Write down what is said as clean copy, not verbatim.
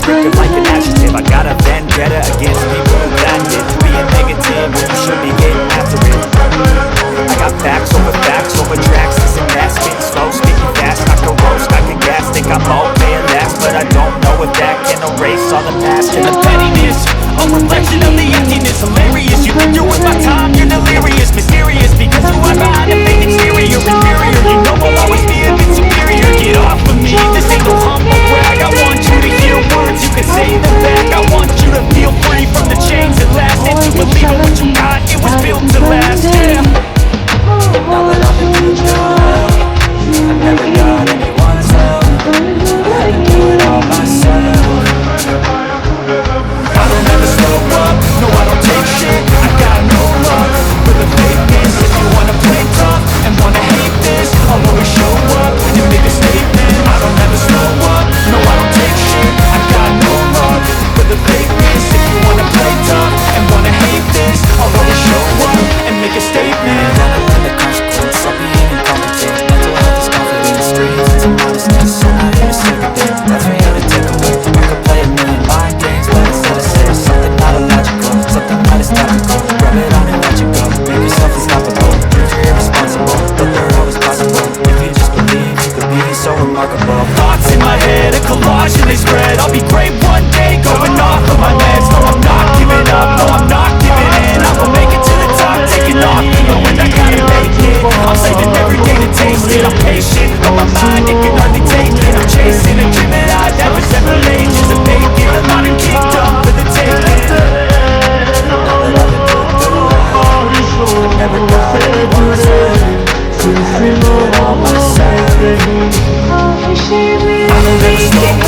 descriptive like an adjective. I got a vendetta against people who claimed it, being negative when you should be getting after it. I got facts over tracks, listen that, spitting slow, spitting fast, I can roast, I can gas, think I'm okay at last, but I don't know if that can erase all the past. And the pettiness, a reflection of the emptiness, hilarious. You think you're worth my time, you're delirious, mysterious, because you are behind a fake exterior, inferior. You know I'll always be a bit superior. Get off of me, this ain't no humble brag. I want you to hear words, you can say them back. I want you to feel free from the chains that last, and to believe in what you got, it was built to last. Yeah. Now that I'm in good I never got anyone's help. I had to do it all myself. I don't ever slow up, no I don't take shit. I got no love for the fakeness. If you wanna play tough and wanna hate this, I'll always show up and make a statement. I don't ever slow up, no I don't take shit. I got no love for the fakeness. If you wanna play tough and wanna hate this, I'll always show up and make a statement. The consequence of being incompetent. Mental health is confidence, streets, it's a modestness. So not here to save a bit, that's for you to take away. I could play a million mind games, but instead I say something not illogical, something that is topical. Rub it on and let you go, make yourself unstoppable. Dreams are irresponsible, but they're always possible. If you just believe, you could be so remarkable. Thoughts in my head, a collage and they spread. I'll be great one day, going off of my meds. No, I'm not giving up, no, I'm not giving in. I will make it to the top, taking off, knowing I gotta make it. I'm saving every day to taste it. I'm patient, but my mind, it can hardly take it. I'm chasing a dream that I've had for several ages. A vacant, a modern kingdom for the taking. I never got anyone's help. I had to do it all myself. I don't ever slow